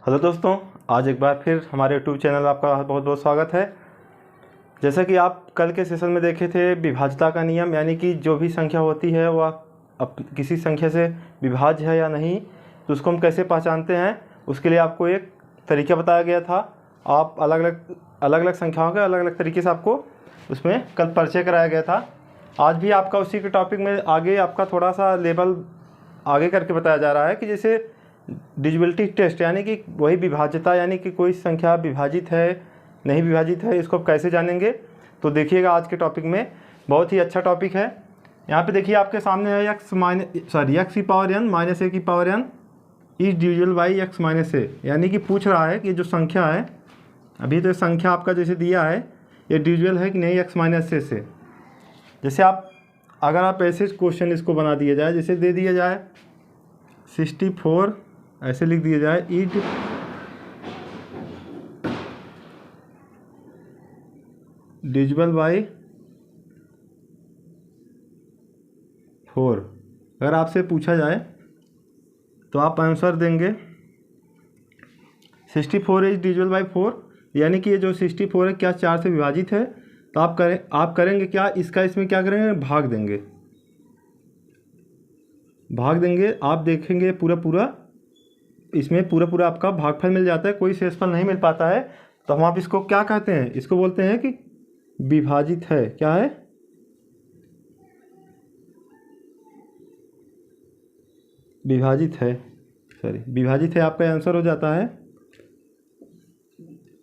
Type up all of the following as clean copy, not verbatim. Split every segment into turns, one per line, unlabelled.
Hello दोस्तों, आज एक बार फिर हमारे यूट्यूब चैनल में आपका बहुत बहुत स्वागत है। जैसा कि आप कल के सेशन में देखे थे विभाज्यता का नियम, यानी कि जो भी संख्या होती है वह किसी संख्या से विभाज्य है या नहीं, तो उसको हम कैसे पहचानते हैं, उसके लिए आपको एक तरीका बताया गया था। आप अलग अलग संख्याओं के अलग अलग तरीके से आपको उसमें कल परिचय कराया गया था। आज भी आपका उसी के टॉपिक में आगे आपका थोड़ा सा लेवल आगे करके बताया जा रहा है कि जैसे डिविजिबिलिटी टेस्ट, यानी कि वही विभाज्यता, यानी कि कोई संख्या विभाजित है नहीं विभाजित है, इसको आप कैसे जानेंगे। तो देखिएगा आज के टॉपिक में, बहुत ही अच्छा टॉपिक है। यहाँ पे देखिए आपके सामने है एक्स की पावर n माइनस ए की power n is divisible by x minus a, यानी कि पूछ रहा है कि जो संख्या है, अभी तो संख्या आपका जैसे दिया है ये डिविजिबल है कि नहीं एक्स माइनस ए से। जैसे अगर आप ऐसे क्वेश्चन इसको बना दिया जाए, जैसे दे दिया जाए 64 ऐसे लिख दिया जाए इज डिविजिबल बाई 4, अगर आपसे पूछा जाए तो आप आंसर देंगे 64 इज डिविजिबल बाई 4, यानी कि ये जो 64 है क्या 4 से विभाजित है। तो आप करेंगे क्या, इसमें क्या करेंगे, भाग देंगे। आप देखेंगे पूरा इसमें पूरा आपका भागफल मिल जाता है, कोई शेषफल नहीं मिल पाता है। तो हम आप इसको क्या कहते हैं, इसको बोलते हैं कि विभाजित है। क्या है, विभाजित है, आपका आंसर हो जाता है।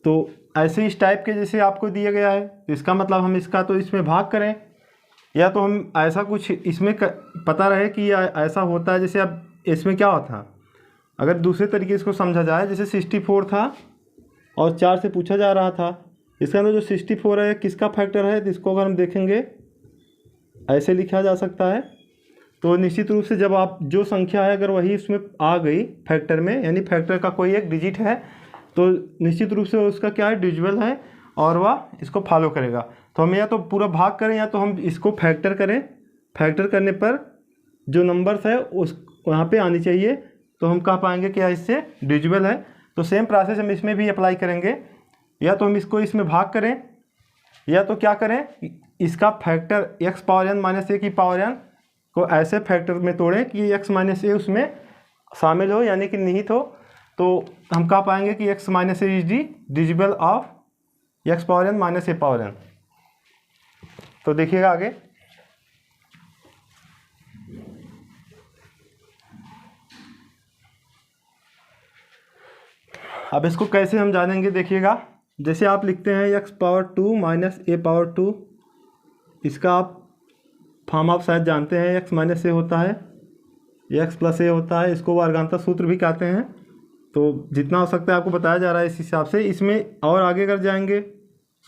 तो ऐसे इस टाइप के जैसे आपको दिया गया है, तो इसका मतलब हम इसका तो इसमें भाग करें, या तो हम ऐसा कुछ इसमें पता रहे कि ऐसा होता है। जैसे अब इसमें क्या होता, अगर दूसरे तरीके से इसको समझा जाए, जैसे 64 था और 4 से पूछा जा रहा था, इसका अंदर जो 64 है किसका फैक्टर है, तो इसको अगर हम देखेंगे ऐसे लिखा जा सकता है। तो निश्चित रूप से जब आप जो संख्या है अगर वही उसमें आ गई फैक्टर में, यानी फैक्टर का कोई एक डिजिट है, तो निश्चित रूप से उसका क्या है, डिविजिबल है और वह इसको फॉलो करेगा। तो हम या तो पूरा भाग करें या तो हम इसको फैक्टर करें। फैक्टर करने पर जो नंबर्स है उस वहाँ पे आनी चाहिए, तो हम कह पाएंगे कि इससे डिविजिबल है। तो सेम प्रोसेस हम इसमें भी अप्लाई करेंगे, या तो हम इसको इसमें भाग करें, या तो क्या करें, इसका factor x power n minus a की पावर n को ऐसे फैक्टर में तोड़ें कि एक्स माइनस ए उसमें शामिल हो, यानी कि निहित हो। तो हम कह पाएंगे कि x minus a is the divisible of x power n minus a power n। तो देखिएगा आगे, अब इसको कैसे हम जानेंगे। देखिएगा, जैसे आप लिखते हैं x power 2 minus a power 2, इसका आप फॉर्म आप शायद जानते हैं, एक्स माइनस ए होता है, एक्स प्लस ए होता है, इसको वर्गांतर सूत्र भी कहते हैं। तो जितना हो सकता है आपको बताया जा रहा है इस हिसाब से। इसमें और आगे कर जाएंगे,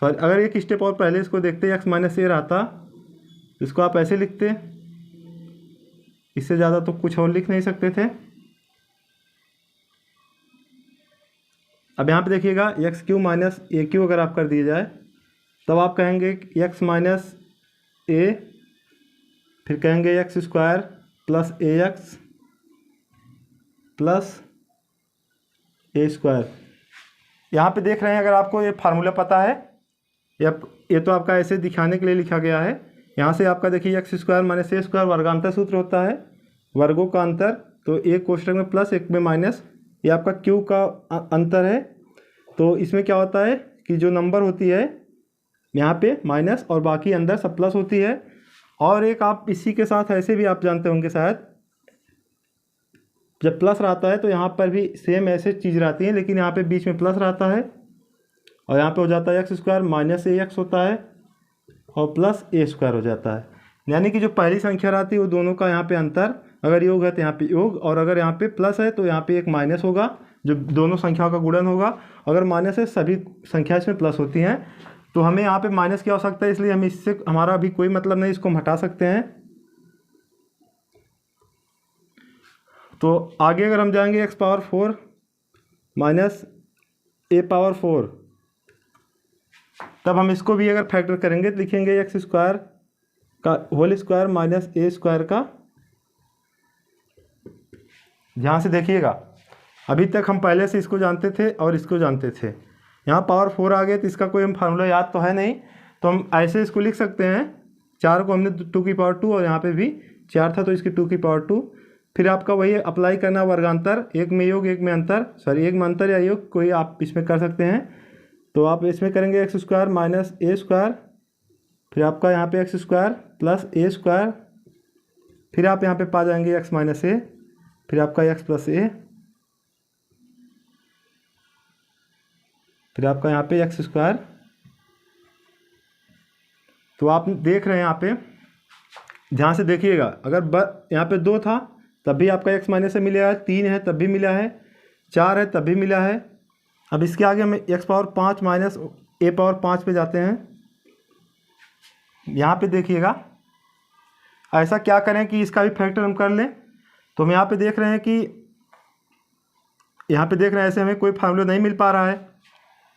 अगर एक स्टेप और पहले इसको देखते एक्स माइनस ए रहता, इसको आप ऐसे लिखते, इससे ज़्यादा तो कुछ और लिख नहीं सकते थे। अब यहाँ पे देखिएगा एक्स क्यू माइनस ए क्यू अगर आप कर दिए जाए, तब आप कहेंगे एक्स माइनस ए, फिर कहेंगे एक्स स्क्वायर प्लस ए एक्स प्लस ए स्क्वायर। यहाँ पे देख रहे हैं, अगर आपको ये फार्मूला पता है, ये तो आपका ऐसे दिखाने के लिए लिखा गया है। यहाँ से आपका देखिए एक्स स्क्वायर माइनस ए स्क्वायर वर्गांतर सूत्र होता है, वर्गों का अंतर, तो एक कोष्ठक में प्लस एक में माइनस, ये आपका क्यू का अंतर है। तो इसमें क्या होता है कि जो नंबर होती है यहाँ पे माइनस और बाकी अंदर सब प्लस होती है। और एक आप इसी के साथ ऐसे भी आप जानते होंगे शायद, जब प्लस रहता है तो यहाँ पर भी सेम ऐसे चीज़ रहती है, लेकिन यहाँ पे बीच में प्लस रहता है और यहाँ पे हो जाता है एक्स स्क्वायर माइनस ए एक्स होता है और प्लस ए स्क्वायर हो जाता है। यानी कि जो पहली संख्या रहती है वो दोनों का यहाँ पे अंतर, अगर योग है तो यहाँ पे योग, और अगर यहाँ पे प्लस है तो यहाँ पे एक माइनस होगा, जो दोनों संख्याओं का गुणन होगा। अगर माइनस है सभी संख्या इसमें प्लस होती हैं, तो हमें यहाँ पे माइनस की आवश्यकता है, इसलिए हम इससे हमारा अभी कोई मतलब नहीं, इसको हम हटा सकते हैं। तो आगे अगर हम जाएंगे x power 4 minus a power 4, तब हम इसको भी अगर फैक्टर करेंगे तो लिखेंगे एक्स स्क्वायर का होल स्क्वायर माइनस ए स्क्वायर का। ध्यान से देखिएगा, अभी तक हम पहले से इसको जानते थे और इसको जानते थे। यहाँ पावर 4 आ गया तो इसका कोई हम फार्मूला याद तो है नहीं, तो हम ऐसे इसको लिख सकते हैं। 4 को हमने 2 की पावर 2 और यहाँ पे भी 4 था तो इसकी 2 की पावर 2। फिर आपका वही अप्लाई करना वर्गांतर, एक में योग एक में अंतर, सॉरी एक में अंतर या योग कोई आप इसमें कर सकते हैं। तो आप इसमें करेंगे एक्स स्क्वायर माइनस ए स्क्वायर, फिर आपका यहाँ पे एक्स स्क्वायर प्लस ए स्क्वायर, फिर आप यहाँ पे पा जाएंगे एक्स माइनस ए, फिर आपका एक्स प्लस ए, फिर आपका यहाँ पे एक्स स्क्वायर। तो आप देख रहे हैं यहाँ पे, ध्यान से देखिएगा, अगर यहाँ पे 2 था तब भी आपका एक्स माइनस से मिला है, 3 है तब भी मिला है, 4 है तब भी मिला है। अब इसके आगे हम x power 5 minus a power 5 पे जाते हैं। यहाँ पे देखिएगा, ऐसा क्या करें कि इसका भी फैक्टर हम कर लें। तो हम यहाँ पे देख रहे हैं कि ऐसे हमें कोई फार्मूला नहीं मिल पा रहा है,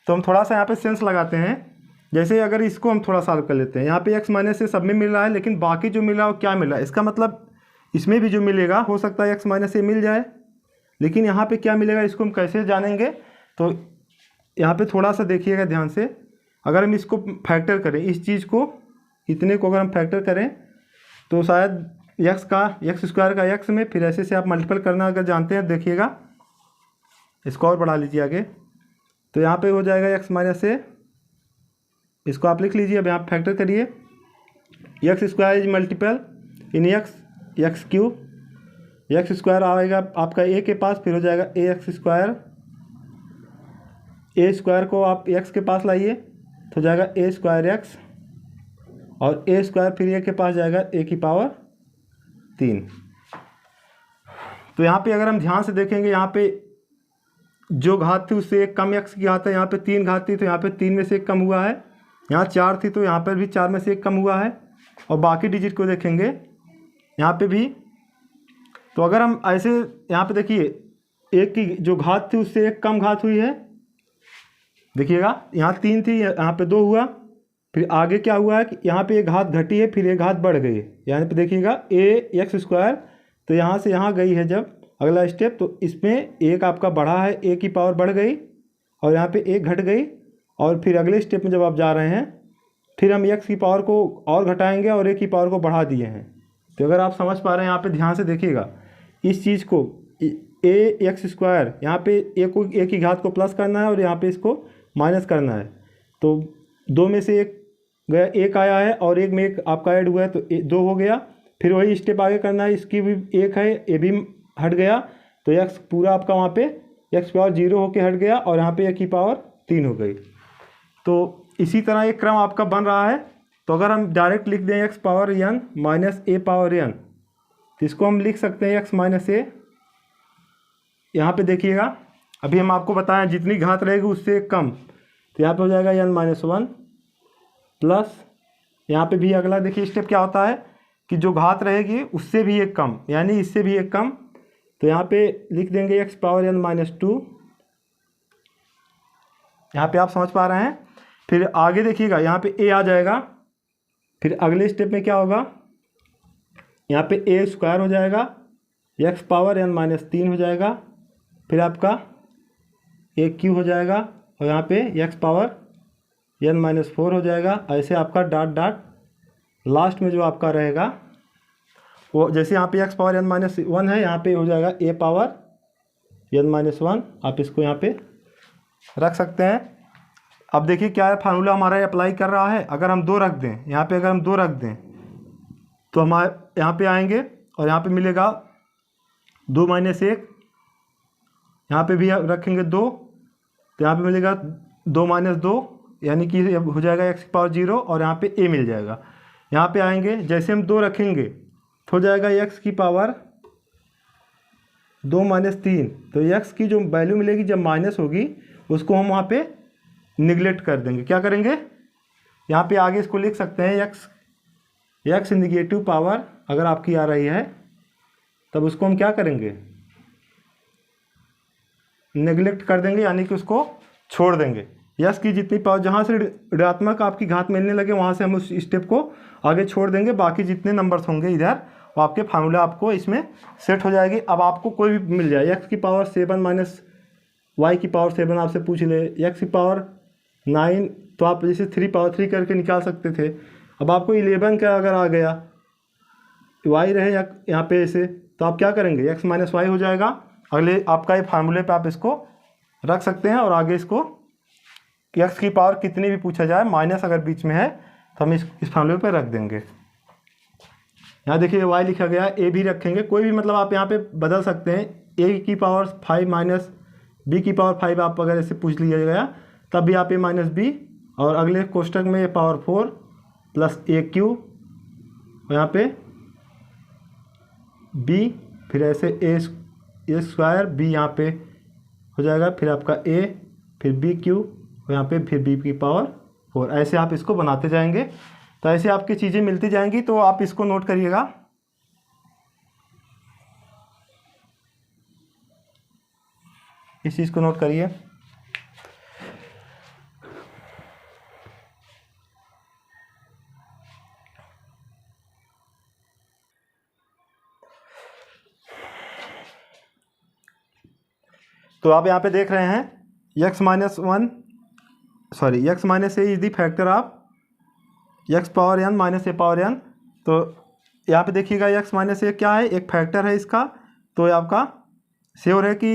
तो हम थोड़ा सा यहाँ पे सेंस लगाते हैं। जैसे अगर इसको हम थोड़ा सॉल्व कर लेते हैं, यहाँ पे एक्स माइनस से सब में मिल रहा है, लेकिन बाकी जो मिल रहा है वो क्या मिल रहा है, इसका मतलब इसमें भी जो मिलेगा हो सकता है एक्स माइनस से मिल जाए, लेकिन यहाँ पे क्या मिलेगा इसको हम कैसे जानेंगे। तो यहाँ पे थोड़ा सा देखिएगा ध्यान से, अगर हम इसको फैक्टर करें, इस चीज़ को, इतने को अगर हम फैक्टर करें तो शायद एक्स स्क्वायर का एक्स में, फिर ऐसे से आप मल्टीपल करना अगर जानते हैं देखिएगा, इसको और बढ़ा लीजिए आगे, तो यहाँ पे हो जाएगा एक्स माइनस ए, इसको आप लिख लीजिए। अब यहाँ फैक्टर करिए, x square is multiple in x cube, x square आएगा आपका ए के पास, फिर हो जाएगा ए एक्स स्क्वायर, ए स्क्वायर को आप एक्स के पास लाइए तो हो जाएगा ए स्क्वायर एक्स, और ए स्क्वायर फिर ए के पास जाएगा ए की पावर 3। तो यहाँ पे अगर हम ध्यान से देखेंगे, यहाँ पे जो घात थी उससे एक कम एक्स की घात है, यहाँ पे 3 घात थी तो यहाँ पे 3 में से एक कम हुआ है, यहाँ 4 थी तो यहाँ पर भी 4 में से एक कम हुआ है, और बाकी डिजिट को देखेंगे यहाँ पे भी। तो अगर हम ऐसे यहाँ पे देखिए, एक की जो घात थी उससे एक कम घात हुई है, देखिएगा यहाँ 3 थी यहाँ पे 2 हुआ, फिर आगे क्या हुआ है कि यहाँ पे एक घात घटी है, फिर एक घात बढ़ गई है। यहाँ पे देखिएगा ए एक्स स्क्वायर, तो यहाँ से यहाँ गई है जब अगला स्टेप, तो इसमें एक आपका बढ़ा है, ए की पावर बढ़ गई, और यहाँ पे एक घट गई, और फिर अगले स्टेप में जब आप जा रहे हैं फिर हम एक्स की पावर को और घटाएंगे और ए की पावर को बढ़ा दिए हैं। तो अगर आप समझ पा रहे हैं, यहाँ पे ध्यान से देखिएगा इस चीज़ को, ए एक्स स्क्वायर, यहाँ पे ए की घात को प्लस करना है और यहाँ पे इसको माइनस करना है। तो 2 में से एक गया, एक आया है और एक में एक आपका ऐड हुआ है तो 2 हो गया। फिर वही स्टेप आगे करना है, इसकी भी एक है, ए भी हट गया, तो एक्स पूरा आपका वहाँ पे एक्स पावर 0 होके हट गया, और यहाँ पे ए की पावर 3 हो गई। तो इसी तरह एक क्रम आपका बन रहा है। तो अगर हम डायरेक्ट लिख दें x power n minus a power n, तो इसको हम लिख सकते हैं एक्स माइनस ए। यहाँ पे देखिएगा, अभी हम आपको बताएं जितनी घात रहेगी उससे कम, तो यहाँ पे हो जाएगा एन माइनस 1 प्लस, यहाँ पे भी अगला देखिए स्टेप क्या होता है कि जो घात रहेगी उससे भी एक कम, यानी इससे भी एक कम, तो यहाँ पे लिख देंगे एक्स पावर एन माइनस 2। यहाँ पे आप समझ पा रहे हैं। फिर आगे देखिएगा यहाँ पे ए आ जाएगा, फिर अगले स्टेप में क्या होगा, यहाँ पे ए स्क्वायर हो जाएगा, एक्स पावर एन माइनस 3 हो जाएगा, फिर आपका ए क्यू हो जाएगा, और यहाँ पे एक्स पावर एन माइनस 4 हो जाएगा। ऐसे आपका डॉट डॉट लास्ट में जो आपका रहेगा वो, जैसे यहाँ पे एक्स पावर एन माइनस 1 है, यहाँ पे हो जाएगा ए पावर एन माइनस 1। आप इसको यहाँ पे रख सकते हैं। अब देखिए क्या है, फार्मूला हमारा अप्लाई कर रहा है। अगर हम 2 रख दें यहाँ पे, अगर हम 2 रख दें तो हमारे यहाँ पे आएंगे और यहाँ पे मिलेगा 2 माइनस 1, यहाँ पे भी रखेंगे 2, तो यहाँ पे मिलेगा 2 माइनस 2, यानी कि हो जाएगा एक्स की पावर 0, और यहाँ पे ए मिल जाएगा। यहाँ पे आएंगे, जैसे हम 2 रखेंगे तो हो जाएगा एक्स की पावर 2 माइनस 3। तो एक्स की जो वैल्यू मिलेगी जब माइनस होगी उसको हम वहाँ पे निगलेक्ट कर देंगे। क्या करेंगे, यहाँ पे आगे इसको लिख सकते हैं एक्स निगेटिव पावर अगर आपकी आ रही है तब उसको हम क्या करेंगे, नेगलेक्ट कर देंगे, यानी कि उसको छोड़ देंगे। यस की जितनी पावर, जहाँ से ऋणात्मक आपकी घात मिलने लगे वहाँ से हम उस स्टेप को आगे छोड़ देंगे। बाकी जितने नंबर्स होंगे इधर और आपके फार्मूला आपको इसमें सेट हो जाएगी। अब आपको कोई भी मिल जाए, एक्स की पावर 7 माइनस वाई की पावर 7 आपसे पूछ ले, एक्स की पावर 9, तो आप जैसे 3 पावर 3 करके निकाल सकते थे। अब आपको 11 का अगर आ गया, वाई रहे या यहाँ पे ऐसे, तो आप क्या करेंगे, एक्स माइनस वाई हो जाएगा। अगले आपका ये फार्मूले पे आप इसको रख सकते हैं और आगे इसको एक्स की पावर कितनी भी पूछा जाए, माइनस अगर बीच में है तो हम इस फार्मूले पे रख देंगे। यहाँ देखिए वाई लिखा गया है, ए भी रखेंगे, कोई भी मतलब आप यहाँ पे बदल सकते हैं। ए की पावर 5 माइनस बी की पावर 5 आप अगर ऐसे पूछ लिया गया तब भी आप ए माइनस बी, और अगले कोष्टक में ए पावर 4 प्लस ए क्यू, यहाँ पे बी, फिर ऐसे ए स्क्वायर बी यहाँ पे हो जाएगा, फिर आपका ए, फिर बी क्यू, यहाँ पे फिर बी की पावर 4। ऐसे आप इसको बनाते जाएंगे तो ऐसे आपकी चीज़ें मिलती जाएंगी। तो आप इसको नोट करिएगा। इस चीज़ को नोट करिए। तो आप यहाँ पे देख रहे हैं x minus a is the factor of x power n minus a power n. तो यहाँ पे देखिएगा एक्स माइनस ए क्या है, एक फैक्टर है इसका। तो ये आपका श्योर है कि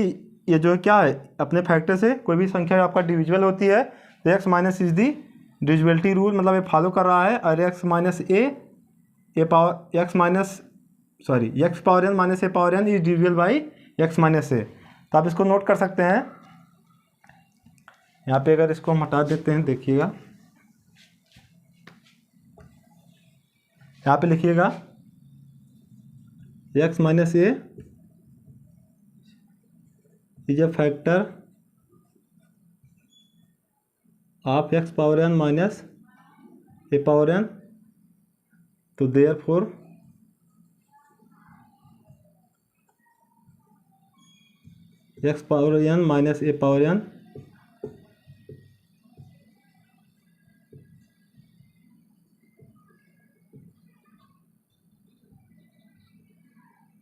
ये जो क्या है, अपने फैक्टर से कोई भी संख्या आपका डिविजिबल होती है, तो x minus is the divisibility rule, मतलब ये फॉलो कर रहा है। और x minus x power n minus a power n is divisible by x minus a. तो आप इसको नोट कर सकते हैं। यहाँ पे अगर इसको हम हटा देते हैं, देखिएगा यहाँ पे लिखिएगा x minus a is a factor of x power n minus a power n. तो therefore x power n minus a power n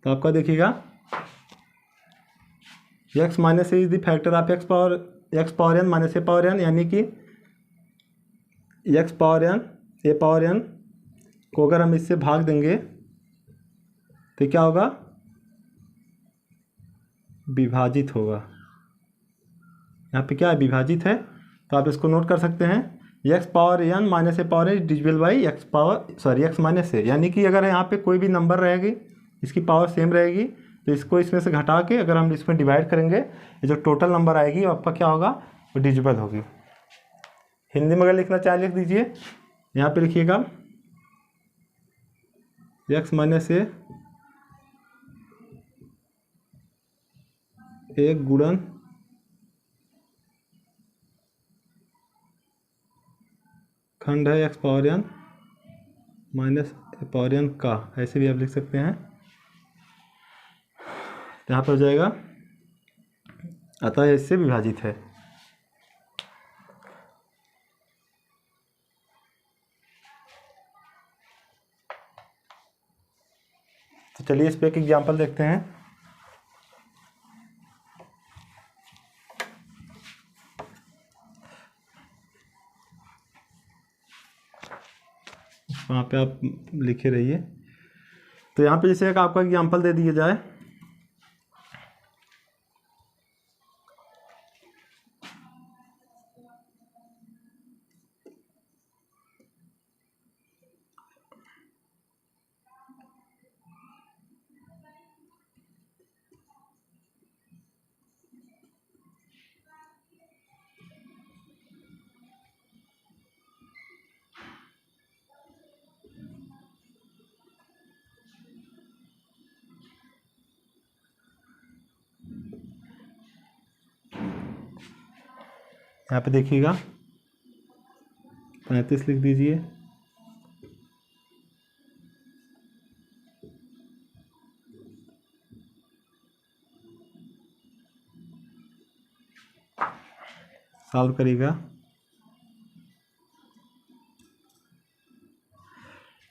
तो आपका देखिएगा x minus a is the factor of x power n minus a power n, यानी कि x power n a power n को अगर हम इससे भाग देंगे तो क्या होगा, विभाजित होगा। यहाँ पे क्या है, विभाजित है। तो आप इसको नोट कर सकते हैं, x power n minus a power n divisible by x minus a. यानी कि अगर यहाँ पे कोई भी नंबर रहेगी, इसकी पावर सेम रहेगी, तो इसको इसमें से घटा के अगर हम इसमें डिवाइड करेंगे, ये जो टोटल नंबर आएगी वो आपका क्या होगा, वो डिविजिबल होगी। हिंदी में अगर लिखना चाहे लिख दीजिए। यहाँ पे लिखिएगा एक्स माइनस ए गुणन खंड है x power n minus a power N का, ऐसे भी आप लिख सकते हैं। यहाँ पर हो जाएगा, अतः इससे विभाजित है। तो चलिए इस पे एक एग्जांपल देखते हैं। वहाँ पे आप लिखे रहिए। तो यहाँ पे जैसे एक आपका एग्जांपल दे दिया जाए, यहाँ पे देखिएगा 35 लिख दीजिए। सॉल्व करिएगा।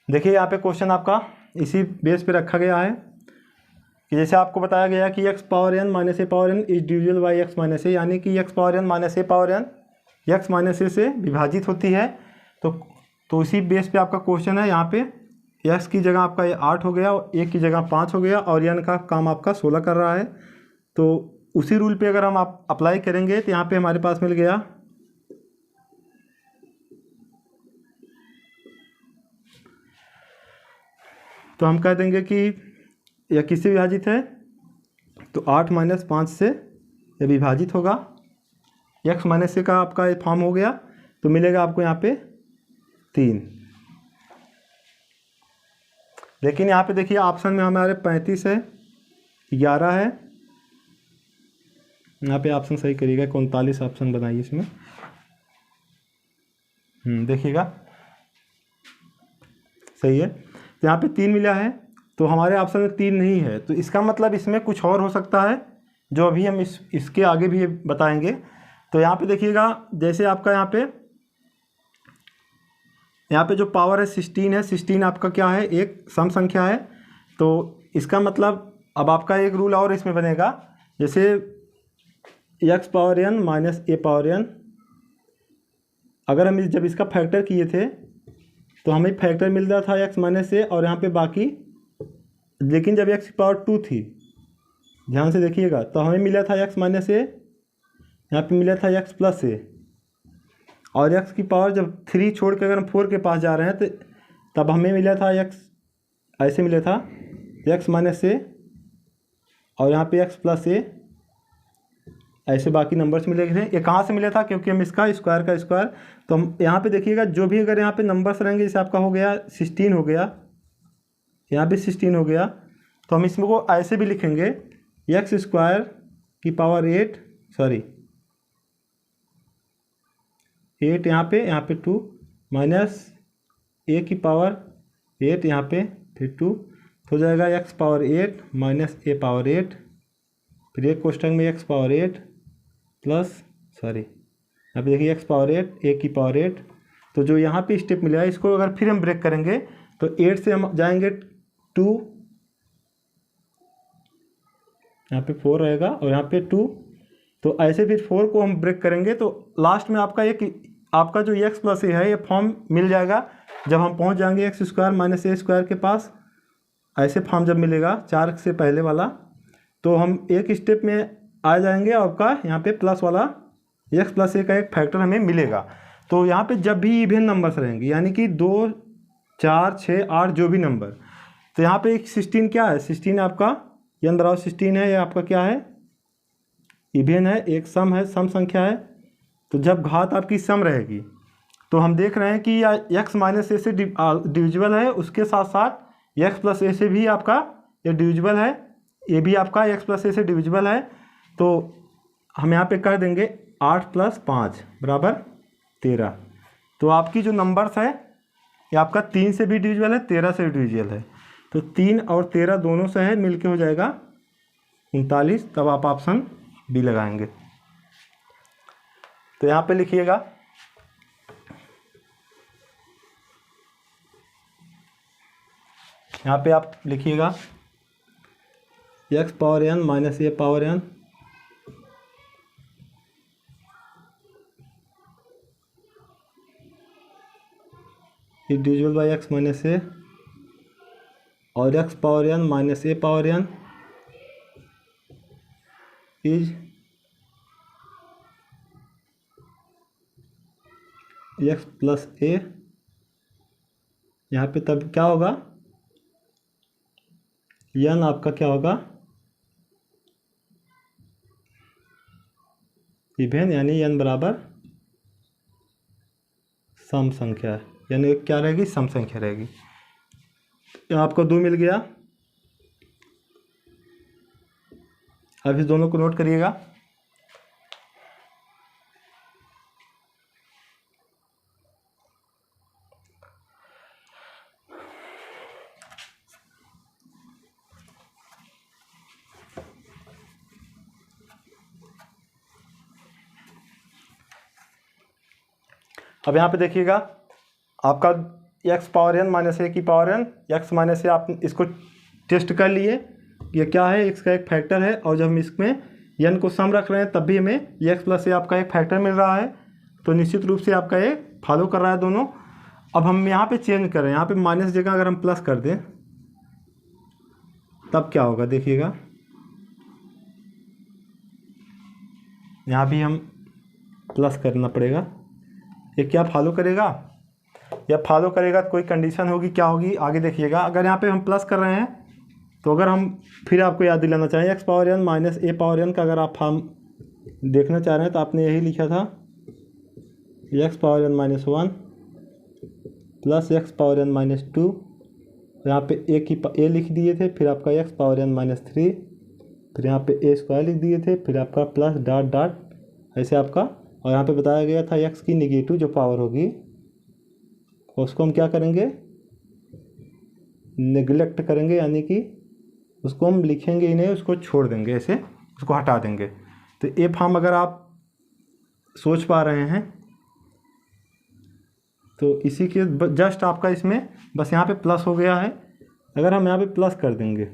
देखिए यहाँ पे क्वेश्चन आपका इसी बेस पे रखा गया है कि जैसे आपको बताया गया कि x power n minus a power n is divisible by x minus a, यानी कि x power n minus a power n x minus a से विभाजित होती है। तो इसी बेस पे आपका क्वेश्चन है। यहाँ पे x की जगह आपका ये 8 हो गया और a की जगह 5 हो गया और n का काम आपका 16 कर रहा है। तो उसी रूल पे अगर हम आप अप्लाई करेंगे तो यहाँ पे हमारे पास मिल गया तो हम कह देंगे कि यह किससे विभाजित है, तो 8 माइनस 5 से यह विभाजित होगा। x माइनस ए का आपका ये फॉर्म हो गया तो मिलेगा आपको यहाँ पे 3। लेकिन यहाँ पे देखिए ऑप्शन में हमारे 35 है, 11 है, यहाँ पे ऑप्शन सही करिएगा, 39 ऑप्शन बनाइए इसमें। देखिएगा सही है। तो यहाँ पे 3 मिला है तो हमारे ऑप्शन में 3 नहीं है, तो इसका मतलब इसमें कुछ और हो सकता है जो अभी हम इसके आगे भी बताएंगे। तो यहाँ पे देखिएगा जैसे आपका यहाँ पे जो पावर है 16 है, 16 आपका क्या है, एक सम संख्या है। तो इसका मतलब अब आपका एक रूल और इसमें बनेगा, जैसे x power n minus a power n, अगर हम जब इसका फैक्टर किए थे तो हमें फैक्टर मिल रहा था x माइनस ए और यहाँ पे बाकी, लेकिन जब x की पावर 2 थी, ध्यान से देखिएगा, तो हमें मिला था x माइनस ए, यहाँ पे मिला था x प्लस ए, और x की पावर जब 3 छोड़ के अगर हम 4 के पास जा रहे हैं तो तब हमें मिला था x, ऐसे मिला था x माइनस ए और यहाँ पे x प्लस ए, ऐसे बाकी नंबर्स मिले थे। ये कहाँ से मिला था, क्योंकि हम इसका स्क्वायर का स्क्वायर, तो हम यहाँ पे देखिएगा जो भी अगर यहाँ पे नंबर्स रहेंगे, जैसे आपका हो गया 16 हो गया, यहाँ पे 16 हो गया, तो हम इसमें को ऐसे भी लिखेंगे x स्क्वायर की पावर 8 यहाँ पे 2 माइनस a की पावर 8 यहाँ पे फिर 2, हो जाएगा x power 8 minus a power 8, फिर एक क्वेश्चन में x पावर 8 प्लस यहाँ पे देखिए x पावर 8 a की पावर 8। तो जो यहाँ पे स्टेप मिला है इसको अगर फिर हम ब्रेक करेंगे तो 8 से हम जाएंगे 2, यहाँ पे 4 रहेगा और यहाँ पे 2, तो ऐसे फिर 4 को हम ब्रेक करेंगे तो लास्ट में आपका जो x प्लस ए है ये फॉर्म मिल जाएगा। जब हम पहुँच जाएंगे एक्स स्क्वायर माइनस ए स्क्वायर के पास, ऐसे फॉर्म जब मिलेगा 4 से पहले वाला, तो हम एक स्टेप में आ जाएंगे और आपका यहाँ पे प्लस वाला x प्लस ए का एक फैक्टर हमें मिलेगा। तो यहाँ पे जब भी इवन नंबर्स रहेंगे, यानी कि 2, 4, 6, 8 जो भी नंबर, तो यहाँ पे एक 16 क्या है, 16 आपका n बराबर 16 है, ये आपका क्या है, इवन है, एक सम है, सम संख्या है। तो जब घात आपकी सम रहेगी तो हम देख रहे हैं कि या x माइनस ए से डिविजिबल है, उसके साथ साथ x प्लस ए से भी आपका ये डिविजिबल है, ये भी आपका x प्लस ए से डिविजिबल है। तो हम यहाँ पे कर देंगे 8 प्लस 5 बराबर 13। तो आपकी जो नंबर्स है ये आपका 3 से भी डिविजिबल है, 13 से भी डिविजिबल है, तो 3 और 13 दोनों से है, मिलके हो जाएगा 39। तब आप ऑप्शन बी लगाएंगे। तो यहाँ पे लिखिएगा यहाँ पे आप लिखिएगा x power n minus a power n is divisible by x minus a, और x power n minus a power n is x plus a. यहाँ पे तब क्या होगा, n आपका क्या होगा, इवेन, यानी n बराबर सम संख्या है, यानी क्या रहेगी, सम संख्या रहेगी। आपको 2 मिल गया। अब इस दोनों को नोट करिएगा। अब यहाँ पे देखिएगा आपका x power n minus a की पावर एन एक्स माइनस ए, आप इसको टेस्ट कर लिए ये क्या है, एक्स का एक फैक्टर है, और जब हम इसमें एन को सम रख रहे हैं तब भी हमें एक्स प्लस ए आपका एक फैक्टर मिल रहा है, तो निश्चित रूप से आपका ये फॉलो कर रहा है दोनों। अब हम यहाँ पे चेंज करें, यहाँ पे माइनस जगह अगर हम प्लस कर दें तब क्या होगा देखिएगा, यहाँ भी हम प्लस करना पड़ेगा, ये क्या फॉलो करेगा, या फॉलो करेगा तो कोई कंडीशन होगी, क्या होगी आगे देखिएगा। अगर यहाँ पे हम प्लस कर रहे हैं तो अगर हम फिर आपको याद दिलाना चाहें x power n minus a power N का अगर आप फॉर्म देखना चाह रहे हैं तो आपने यही लिखा था x power n minus one plus x power n minus two, यहाँ पे ए लिख दिए थे, फिर आपका x power n minus three, फिर यहाँ पे ए स्क्वायर लिख दिए थे, फिर आपका प्लस डॉट डॉट ऐसे आपका, और यहाँ पे बताया गया था एक्स की निगेटिव जो पावर होगी उसको हम क्या करेंगे, नेग्लेक्ट करेंगे, यानी कि उसको हम लिखेंगे ही नहीं, उसको छोड़ देंगे, ऐसे उसको हटा देंगे। तो ए फॉर्म अगर आप सोच पा रहे हैं तो इसी के जस्ट आपका इसमें बस यहाँ पे प्लस हो गया है। अगर हम यहाँ पे प्लस कर देंगे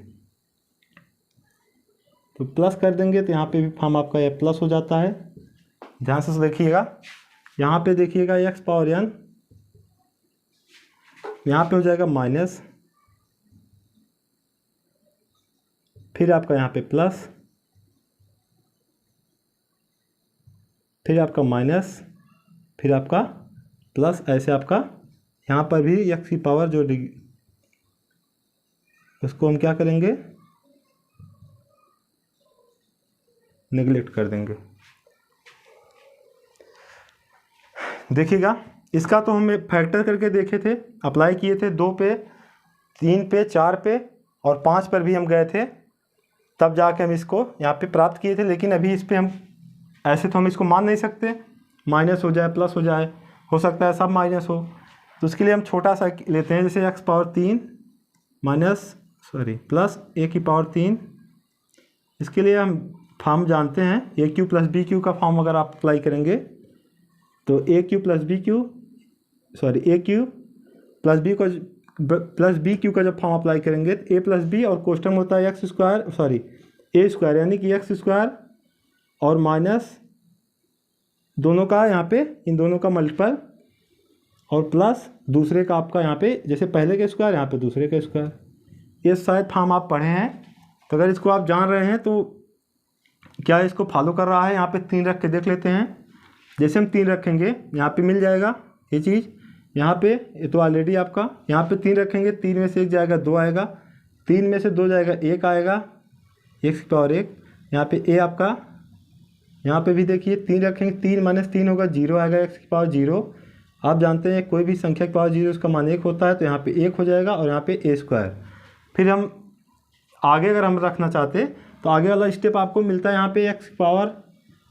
तो प्लस कर देंगे तो यहाँ पे भी फॉर्म आपका ये प्लस हो जाता है। ध्यान से देखिएगा, यहाँ पे देखिएगा एक्स पावर एन, यहाँ पे हो जाएगा माइनस, फिर आपका यहाँ पे प्लस, फिर आपका माइनस, फिर आपका प्लस, ऐसे आपका यहाँ पर भी एक्स की पावर जो उसको हम क्या करेंगे, नेगलेक्ट कर देंगे। देखिएगा इसका तो हम फैक्टर करके देखे थे, अप्लाई किए थे 2 पे 3 पे 4 पे और 5 पर भी हम गए थे, तब जाके हम इसको यहाँ पे प्राप्त किए थे। लेकिन अभी इस पर हम ऐसे तो हम इसको मान नहीं सकते, माइनस हो जाए प्लस हो सकता है सब माइनस हो, तो उसके लिए हम छोटा सा लेते हैं, जैसे एक्स पावर 3 प्लस ए की पावर 3। इसके लिए हम फॉर्म जानते हैं a cube plus b cube का फॉर्म अगर आप अप्लाई करेंगे तो a cube plus b cube plus b cube का जब फॉर्म अप्लाई करेंगे तो ए प्लस बी और कोष्टक होता है ए स्क्वायर, यानी कि एक्स स्क्वायर और माइनस दोनों का यहाँ पे इन दोनों का मल्टीपल और प्लस दूसरे का आपका यहाँ पे जैसे पहले का स्क्वायर यहाँ पे दूसरे का स्क्वायर। ये शायद फॉर्म आप पढ़े हैं, तो अगर इसको आप जान रहे हैं तो क्या इसको फॉलो कर रहा है। यहाँ पे 3 रख के देख लेते हैं, जैसे हम 3 रखेंगे यहाँ पे मिल जाएगा ये चीज़, यहाँ पे ये तो ऑलरेडी आपका यहाँ पे 3 रखेंगे, 3 में से 1 जाएगा 2 आएगा, 3 में से 2 जाएगा 1 आएगा, एक्स की पावर 1, यहाँ पे ए आपका, यहाँ पे भी देखिए 3 रखेंगे, 3 माइनस 3 होगा 0 आएगा, एक्स की पावर 0। आप जानते हैं कोई भी संख्या की पावर 0 उसका मान 1 होता है, तो यहाँ पे 1 हो जाएगा और यहाँ पे ए स्क्वायर। फिर हम आगे अगर हम रखना चाहते तो आगे वाला स्टेप आपको मिलता है यहाँ पे एक्स की पावर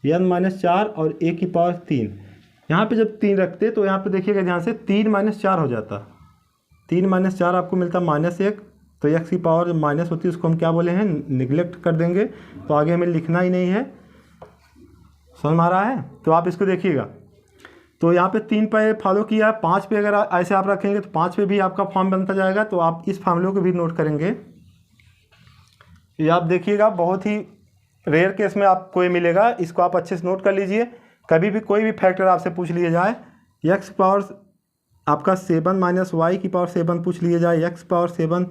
n माइनस 4 और ए की पावर 3। यहाँ पे जब 3 रखते तो यहाँ पे देखिएगा ध्यान से 3 माइनस 4 हो जाता, 3 माइनस 4 आपको मिलता -1, तो एक्स की पावर माइनस होती है उसको हम क्या बोले हैं, निगलेक्ट कर देंगे, तो आगे हमें लिखना ही नहीं है। समझ में आ रहा है? तो आप इसको देखिएगा, तो यहाँ पे 3 पे फॉलो किया, 5 पे अगर ऐसे आप रखेंगे तो 5 पे भी आपका फॉर्म बनता जाएगा। तो आप इस फॉर्मूले को भी नोट करेंगे, ये आप देखिएगा बहुत ही रेयर केस में आपको ये मिलेगा, इसको आप अच्छे से नोट कर लीजिए। कभी भी कोई भी फैक्टर आपसे पूछ लिया जाए, एक्स पावर आपका 7 माइनस वाई की पावर 7 पूछ लिया जाए, एक्स पावर 7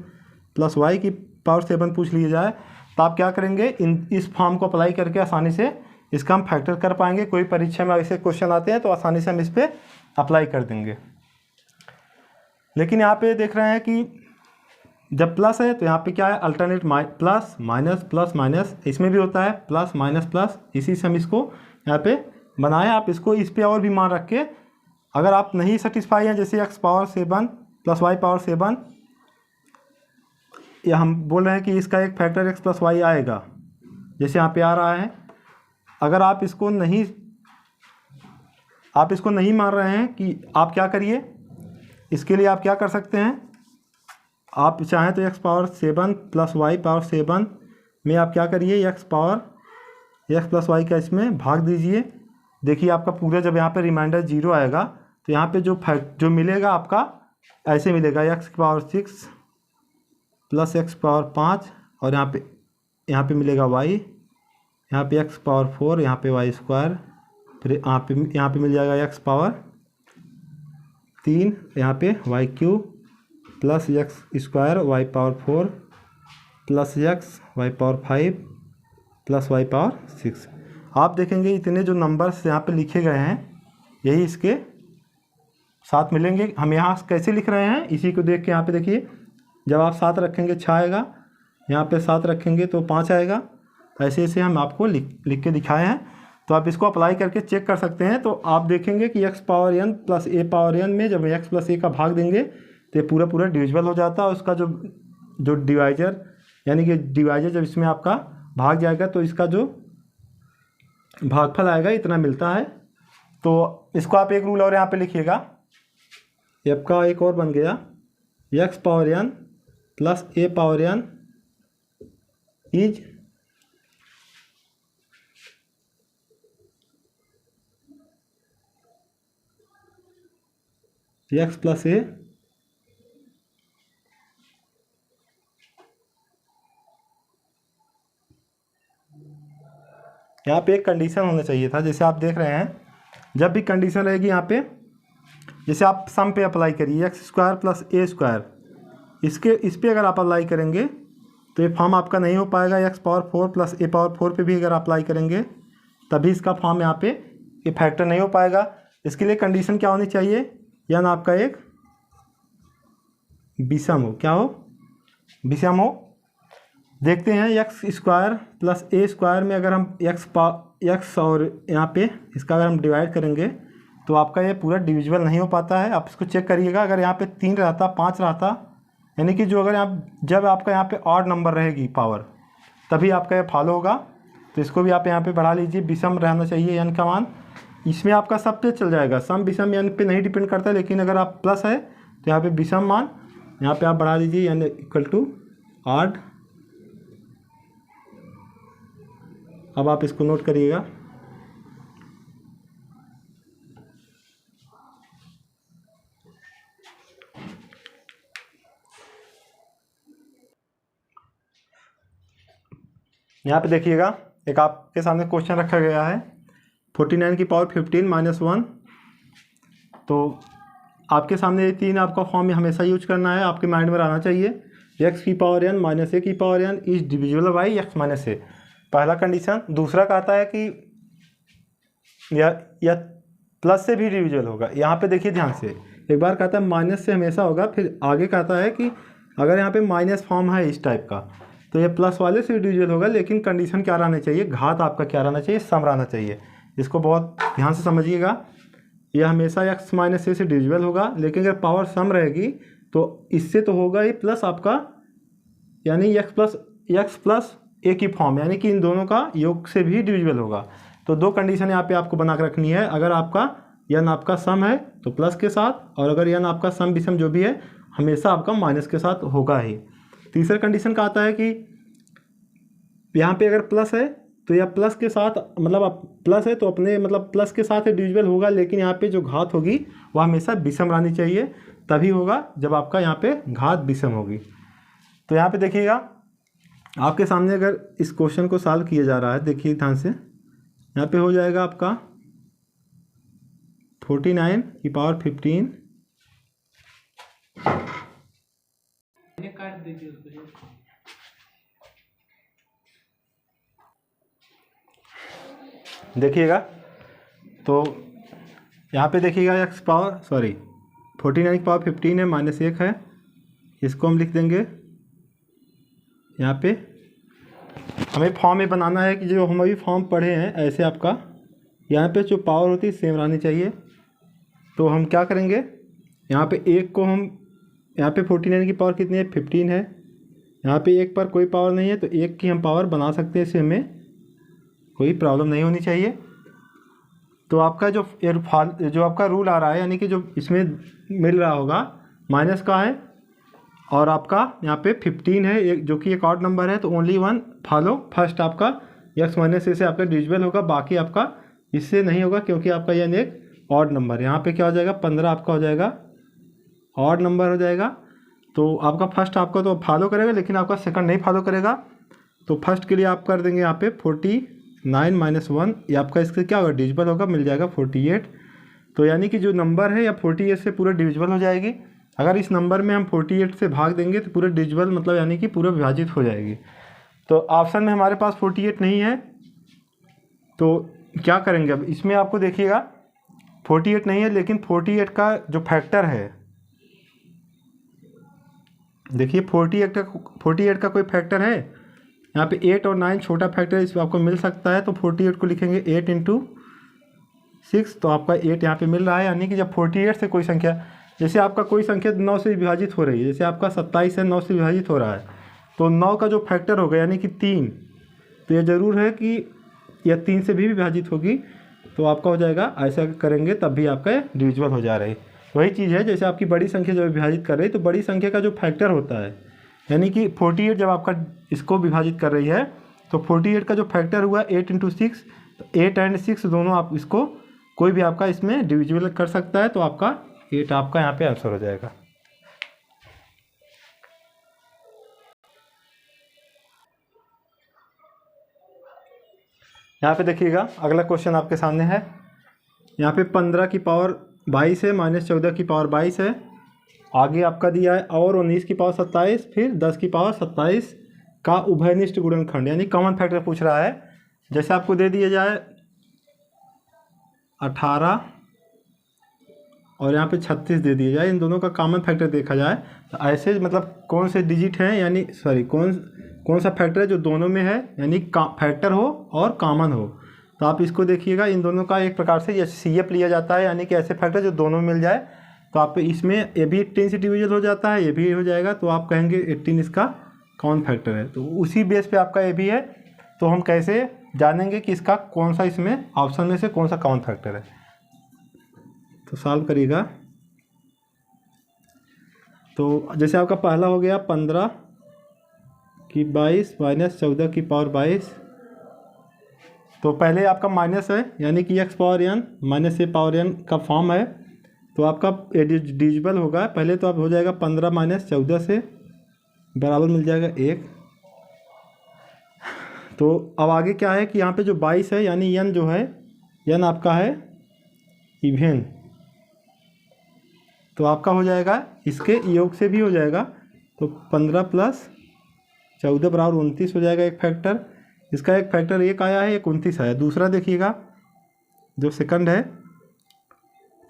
प्लस वाई की पावर 7 पूछ लिया जाए, तो आप क्या करेंगे, इस फॉर्म को अप्लाई करके आसानी से इसका हम फैक्टर कर पाएंगे। कोई परीक्षा में ऐसे क्वेश्चन आते हैं तो आसानी से हम इस पर अप्लाई कर देंगे। लेकिन यहाँ पे देख रहे हैं कि जब प्लस है तो यहाँ पे क्या है, अल्टरनेट प्लस माइनस, इसमें भी होता है प्लस माइनस प्लस, इसी से हम इसको यहाँ पे बनाएं। आप इसको इस पे और भी मान रख के, अगर आप नहीं सेटिस्फाई हैं, जैसे x power 7 plus y power 7, या हम बोल रहे हैं कि इसका एक फैक्टर एक्स प्लस वाई आएगा, जैसे यहाँ पे आ रहा है। अगर आप इसको नहीं मान रहे हैं कि आप क्या करिए, इसके लिए आप क्या कर सकते हैं, आप चाहें तो x power 7 plus y power 7 में आप क्या करिए, एक्स प्लस वाई का इसमें भाग दीजिए। देखिए आपका पूरा जब यहाँ पे रिमाइंडर 0 आएगा तो यहाँ पे जो मिलेगा आपका ऐसे मिलेगा एक्स की पावर 6 प्लस एक्स पावर 5 और यहाँ पे मिलेगा वाई, यहाँ पे एक्स पावर 4, यहाँ पे वाई स्क्वायर, फिर यहाँ पे मिल जाएगा एक्स पावर 3, यहाँ पे y cube plus x square y power 4 plus x y power 5 plus y power 6। आप देखेंगे इतने जो नंबर्स यहाँ पे लिखे गए हैं यही इसके साथ मिलेंगे। हम यहाँ कैसे लिख रहे हैं इसी को देख के यहाँ पे देखिए, जब आप 7 रखेंगे 6 आएगा, यहाँ पे 7 रखेंगे तो 5 आएगा। ऐसे ऐसे हम आपको लिख के दिखाए हैं, तो आप इसको अप्लाई करके चेक कर सकते हैं। तो आप देखेंगे कि x power n plus a power N में जब एक्स प्लस ए का भाग देंगे तो ये पूरा डिविजिबल हो जाता है। उसका जो डिवाइजर यानी कि डिवाइजर जब इसमें आपका भाग जाएगा तो इसका जो भागफल आएगा इतना मिलता है। तो इसको आप एक रूल और यहाँ पे लिखिएगा, एफ का एक और बन गया x power n plus a power n is x plus a यहाँ पे एक कंडीशन होना चाहिए था। जैसे आप देख रहे हैं जब भी कंडीशन रहेगी यहाँ पे, जैसे आप सम पे अप्लाई करिए एक्स स्क्वायर प्लस ए स्क्वायर, इस पे अगर आप अप्लाई करेंगे तो ये फॉर्म आपका नहीं हो पाएगा। X power 4 plus a power 4 पे भी अगर अप्लाई करेंगे तभी इसका फॉर्म यहाँ पे ये फैक्टर नहीं हो पाएगा। इसके लिए कंडीशन क्या होनी चाहिए, या ना आपका एक विषम हो, क्या हो, विषम हो। देखते हैं एक्स स्क्वायर प्लस ए स्क्वायर में अगर हम एक्स और यहाँ पे इसका अगर हम डिवाइड करेंगे तो आपका ये पूरा डिविजिबल नहीं हो पाता है। आप इसको चेक करिएगा, अगर यहाँ पे 3 रहता 5 रहता, यानी कि जो अगर जब आपका यहाँ पे ऑड नंबर रहेगी पावर तभी आपका ये फॉलो होगा। तो इसको भी आप यहाँ पे बढ़ा लीजिए, विषम रहना चाहिए एन का मान। इसमें आपका सब पे चल जाएगा, सम विषम एन पे नहीं डिपेंड करता, लेकिन अगर आप प्लस है तो यहाँ पे विषम मान यहाँ पे आप बढ़ा दीजिए एन इक्वल टू ऑड। अब आप इसको नोट करिएगा, यहाँ पे देखिएगा एक आपके सामने क्वेश्चन रखा गया है 49 की पावर 15 माइनस 1। तो आपके सामने ये 3 आपका फॉर्म हमेशा यूज करना है, आपके माइंड में रहना चाहिए। एक्स की पावर एन माइनस ए की power n is divisible by x minus a, पहला कंडीशन। दूसरा कहता है कि या प्लस से भी डिविजिबल होगा। यहाँ पे देखिए ध्यान से, एक बार कहता है माइनस से हमेशा होगा, फिर आगे कहता है कि अगर यहाँ पे माइनस फॉर्म है इस टाइप का तो ये प्लस वाले से डिविजिबल होगा, लेकिन कंडीशन क्या रहना चाहिए, घात आपका क्या रहना चाहिए, सम रहना चाहिए। इसको बहुत ध्यान से समझिएगा, यह हमेशा एक्स माइनस ए से डिविजिबल होगा, लेकिन अगर पावर सम रहेगी तो इससे तो होगा ही प्लस आपका, यानी एक्स प्लस ए की फॉर्म, यानी कि इन दोनों का योग से भी डिविजिबल होगा। तो 2 कंडीशन यहाँ पे आपको बना कर रखनी है। अगर आपका यन आपका सम है तो प्लस के साथ, और अगर यन आपका सम विषम जो भी है हमेशा आपका माइनस के साथ होगा ही। तीसरा कंडीशन का आता है कि यहाँ पे अगर प्लस है तो यह प्लस के साथ, मतलब आप प्लस है तो अपने मतलब प्लस के साथ डिविजिबल होगा, लेकिन यहाँ पे जो घात होगी वह हमेशा विषम रहनी चाहिए, तभी होगा जब आपका यहाँ पे घात विषम होगी। तो यहाँ पे देखिएगा आपके सामने अगर इस क्वेश्चन को सॉल्व किया जा रहा है, देखिए ध्यान से, यहाँ पे हो जाएगा आपका 49 की पावर 15 काट दीजिए उसको। देखिएगा तो यहाँ पे देखिएगा एक्स पावर 49 की पावर 15 है, माइनस 1 है, इसको हम लिख देंगे। यहाँ पे हमें फॉर्म में बनाना है कि जो हम अभी फॉर्म पढ़े हैं ऐसे आपका यहाँ पे जो पावर होती है सेम रहनी चाहिए। तो हम क्या करेंगे, यहाँ पे 1 को हम, यहाँ पे 49 की पावर कितनी है, 15 है, यहाँ पे 1 पर कोई पावर नहीं है तो 1 की हम पावर बना सकते हैं, इससे हमें कोई प्रॉब्लम नहीं होनी चाहिए। तो आपका जो आपका रूल आ रहा है, यानी कि जो इसमें मिल रहा होगा माइनस का है, और आपका यहाँ पे 15 है जो कि एक ऑड नंबर है, तो ओनली 1 फॉलो, फर्स्ट आपका एक्स माइनस ए से आपका डिविजिबल होगा, बाकी आपका इससे नहीं होगा क्योंकि आपका यह एक ऑड नंबर। यहाँ पे क्या हो जाएगा 15 आपका हो जाएगा ऑड नंबर हो जाएगा। तो आपका फर्स्ट आपका तो फॉलो करेगा, लेकिन आपका सेकंड नहीं फॉलो करेगा। तो फर्स्ट के लिए आप कर देंगे यहाँ पे 49 - 1, ये आपका इससे क्या होगा, डिविजिबल होगा, मिल जाएगा 48। तो यानी कि जो नंबर है या 48 से पूरा डिविजिबल हो जाएगी। अगर इस नंबर में हम 48 से भाग देंगे तो पूरा डिविजिबल मतलब यानी कि पूरा विभाजित हो जाएगी। तो ऑप्शन में हमारे पास 48 नहीं है, तो क्या करेंगे अब इसमें आपको देखिएगा 48 नहीं है, लेकिन 48 का जो फैक्टर है, देखिए 48 का कोई फैक्टर है यहाँ पे 8 और 9 छोटा फैक्टर इसमें आपको मिल सकता है। तो 48 को लिखेंगे 8 × 6, तो आपका 8 यहाँ पे मिल रहा है। यानी कि जब 48 से कोई संख्या, जैसे आपका कोई संख्या 9 से विभाजित हो रही है, जैसे आपका 27 है 9 से विभाजित हो रहा है, तो 9 का जो फैक्टर होगा यानी कि 3, तो ये ज़रूर है कि यह 3 से भी विभाजित होगी। तो आपका हो जाएगा, ऐसा करेंगे तब भी आपका डिविजिबल हो जा रही। वही चीज़ है जैसे आपकी बड़ी संख्या जब विभाजित कर रही है, तो बड़ी संख्या का जो फैक्टर होता है, यानी कि 48 जब आपका इसको विभाजित कर रही है, तो 48 का जो फैक्टर हुआ 8 × 6, तो 8 और 6 दोनों आप इसको कोई भी आपका इसमें डिविजिबल कर सकता है। तो आपका 8 आपका यहाँ पे आंसर हो जाएगा। यहाँ पे देखिएगा अगला क्वेश्चन आपके सामने है। यहाँ पे 15 की पावर 22 है, -14 की पावर 22 है। आगे आपका दिया है और 19 की पावर 27, फिर 10 की पावर 27 का उभयनिष्ठ गुणनखंड, यानी कॉमन फैक्टर पूछ रहा है। जैसे आपको दे दिया जाए 18 और यहाँ पे 36 दे दिया जाए, इन दोनों का कॉमन फैक्टर देखा जाए तो ऐसे मतलब कौन से डिजिट हैं, यानी सॉरी कौन सा फैक्टर है जो दोनों में है, यानी फैक्टर हो और कॉमन हो। तो आप इसको देखिएगा, इन दोनों का एक प्रकार से CF लिया जाता है, यानी कि ऐसे फैक्टर जो दोनों मिल जाए। तो आप इसमें ये भी 18 से डिविजन हो जाता है, ये भी हो जाएगा, तो आप कहेंगे 18 इसका कॉमन फैक्टर है। तो उसी बेस पे आपका ये भी है। तो हम कैसे जानेंगे कि इसका कौन सा इसमें ऑप्शन में से कौन सा कॉमन फैक्टर है। तो सॉल्व करिएगा। तो जैसे आपका पहला हो गया 15 की 22 -14 की पावर 22। तो पहले आपका माइनस है, यानी कि x power n -a power n का फॉर्म है। तो आपका डिविजिबल होगा। पहले तो आप हो जाएगा 15 - 14 से बराबर मिल जाएगा 1। तो अब आगे क्या है कि यहाँ पे जो 22 है, यानी n जो है, n आपका है इवेन, तो आपका हो जाएगा इसके योग से भी हो जाएगा। तो 15 + 14 बराबर 29 हो जाएगा एक फैक्टर। इसका एक फैक्टर 1 आया है, एक 29 आया। दूसरा देखिएगा जो सेकंड है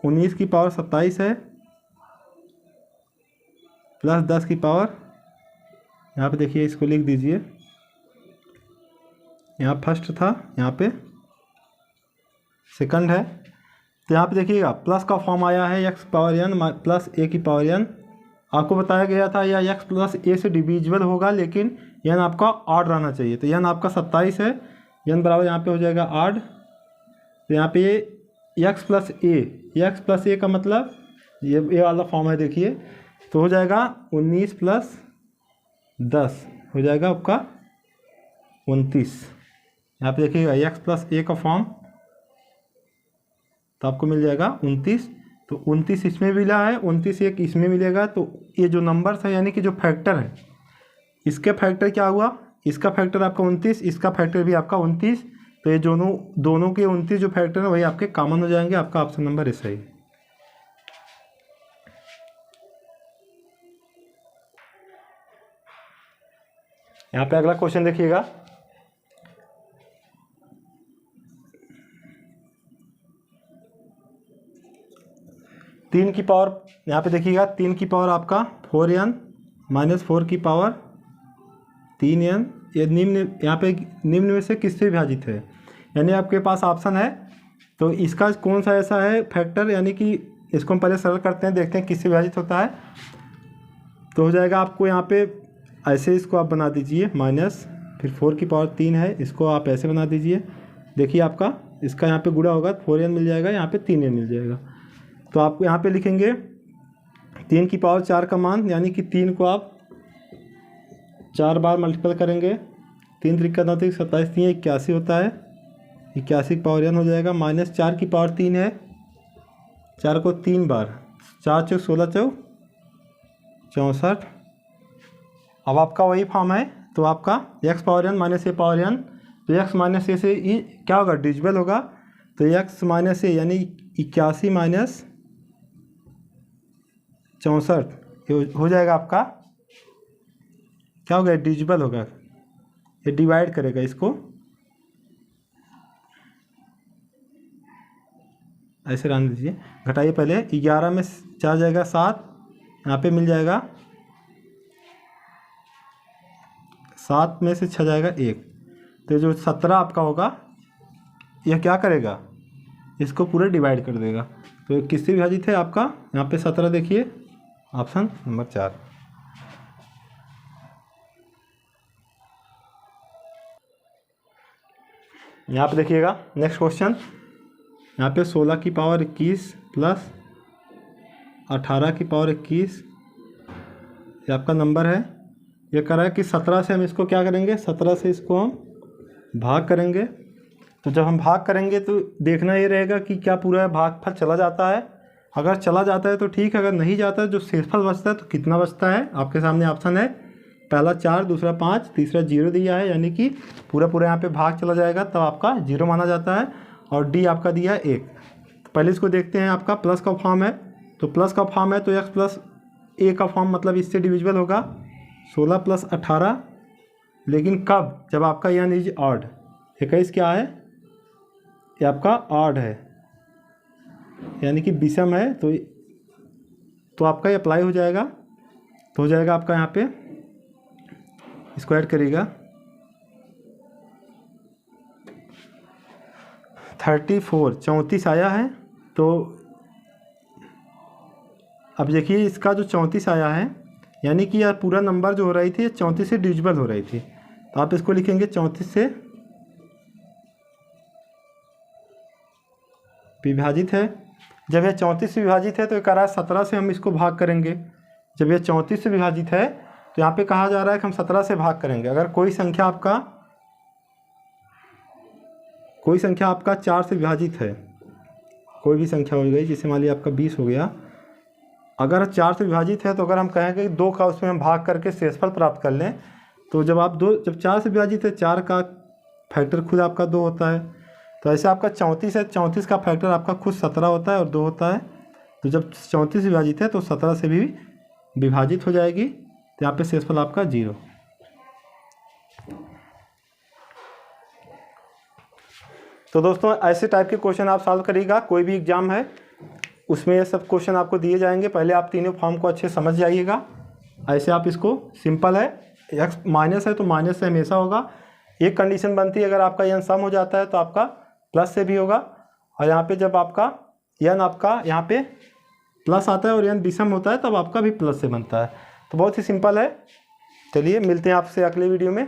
19 की पावर 27 है प्लस 10 की पावर, यहाँ पे देखिए इसको लिख दीजिए, यहाँ फर्स्ट था, यहाँ पे सेकंड है। तो यहाँ पे देखिएगा प्लस का फॉर्म आया है x पावर n + a की पावर n। आपको बताया गया था या x + a से डिविजिबल होगा, लेकिन n आपका ऑड रहना चाहिए। तो n आपका 27 है, n बराबर यहाँ पे हो जाएगा ऑड। तो यहाँ पे x + a का मतलब ये वाला फॉर्म है, देखिए। तो हो जाएगा 19 + 10 हो जाएगा आपका 29। यहाँ पे देखिएगा x + a का फॉर्म, तो आपको मिल जाएगा 29। तो 29 इसमें मिला है, 29 एक इसमें मिलेगा। तो ये जो नंबर्स है, यानी कि जो फैक्टर है, इसके फैक्टर क्या हुआ, इसका फैक्टर आपका 29, इसका फैक्टर भी आपका 29। तो ये दोनों के 29 जो फैक्टर है वही आपके कॉमन हो जाएंगे। आपका ऑप्शन नंबर सही है। यहाँ पे अगला क्वेश्चन देखिएगा। तीन की पावर, यहाँ पे देखिएगा 3 की पावर आपका 4n -4 की पावर 3n, ये निम्न, यहाँ पे निम्न में से किससे विभाजित है, यानी आपके पास ऑप्शन है। तो इसका कौन सा ऐसा है फैक्टर, यानी कि इसको हम पहले सरल करते हैं, देखते हैं किससे विभाजित होता है। तो हो जाएगा आपको यहाँ पे ऐसे, इसको आप बना दीजिए माइनस, फिर 4 की पावर 3 है, इसको आप ऐसे बना दीजिए। देखिए आपका इसका यहाँ पे गुणा होगा, 4n मिल जाएगा, यहाँ पे 3n मिल जाएगा। तो आप यहाँ पे लिखेंगे 3 की पावर 4 का मान, यानी कि 3 को आप 4 बार मल्टीपल करेंगे, 3 × 9 = 27, 3 81 होता है, 81 की पावर n हो जाएगा। -4 की पावर 3 है, 4 को 3 बार, 4 × 4 = 16, 64। अब आपका वही फॉर्म है, तो आपका x power n minus a power n, तो x माइनस ए से ये क्या होगा, डिविजिबल होगा, तो x माइनस ए यानी 81 माइनस 64 ये हो जाएगा आपका, क्या होगा, डिविजिबल होगा, ये डिवाइड करेगा इसको, ऐसे रहने दीजिए, घटाइए पहले, 11 में 4 जाएगा 7, यहाँ पे मिल जाएगा 7 में से 6 जाएगा 1, तो जो 17 आपका होगा यह क्या करेगा, इसको पूरे डिवाइड कर देगा, तो किससे विभाजित है आपका, यहाँ पे 17 देखिए, ऑप्शन नंबर 4। यहाँ पे देखिएगा नेक्स्ट क्वेश्चन, यहाँ पे 16 की पावर 21 प्लस 18 की पावर 21 ये आपका नंबर है। ये कह रहा है कि 17 से हम इसको क्या करेंगे, 17 से इसको हम भाग करेंगे। तो जब हम भाग करेंगे तो देखना ये रहेगा कि क्या पूरा भागफल चला जाता है, अगर चला जाता है तो ठीक है, अगर नहीं जाता है जो शेषफल बचता है तो कितना बचता है, आपके सामने ऑप्शन है, पहला 4, दूसरा 5, तीसरा 0 दिया है, यानी कि पूरा पूरा यहाँ पे भाग चला जाएगा तब आपका 0 माना जाता है, और डी आपका दिया है 1। तो पहले इसको देखते हैं, आपका प्लस का फॉर्म है, तो प्लस का फॉर्म है तो x प्लस ए का फॉर्म मतलब इससे डिविजिबल होगा, 16 प्लस 18, लेकिन कब, जब आपका यहाँ लीजिए ऑड, 21 क्या है, ये आपका ऑड है, यानी कि विषम है, तो आपका ये अप्लाई हो जाएगा, तो हो जाएगा आपका यहाँ पे, इसको ऐड करिएगा 34 आया है। तो अब देखिए इसका जो 34 आया है, यानी कि यह पूरा नंबर जो हो रही थी 34 से डिविजिबल हो रही थी, तो आप इसको लिखेंगे 34 से विभाजित है। जब यह 34 से विभाजित है तो ये कह रहा है 17 से हम इसको भाग करेंगे। जब यह 34 से विभाजित है तो यहाँ पे कहा जा रहा है कि हम 17 से भाग करेंगे। अगर कोई संख्या आपका 4 से विभाजित है, कोई भी संख्या हो गई, जैसे मान लिया आपका 20 हो गया, अगर 4 से विभाजित है तो अगर हम कहेंगे कि 2 का उसमें हम भाग करके शेषफल प्राप्त कर लें, तो जब 4 से विभाजित है, 4 का फैक्टर खुद आपका 2 होता है, तो ऐसे आपका 34 है, 34 का फैक्टर आपका खुद 17 होता है और 2 होता है। तो जब 34 से विभाजित है तो 17 से भी विभाजित हो जाएगी, तो यहाँ पे शेषफल आपका 0। तो दोस्तों ऐसे टाइप के क्वेश्चन आप सॉल्व करिएगा, कोई भी एग्जाम है उसमें ये सब क्वेश्चन आपको दिए जाएंगे। पहले आप तीनों फॉर्म को अच्छे समझ जाइएगा। ऐसे आप इसको, सिंपल है, x माइनस है तो माइनस से हमेशा होगा। एक कंडीशन बनती है, अगर आपका n सम हो जाता है तो आपका प्लस से भी होगा, और यहाँ पे जब आपका n आपका यहाँ पे प्लस आता है और n विषम होता है तब आपका भी प्लस से बनता है। तो बहुत ही सिंपल है। चलिए मिलते हैं आपसे अगले वीडियो में।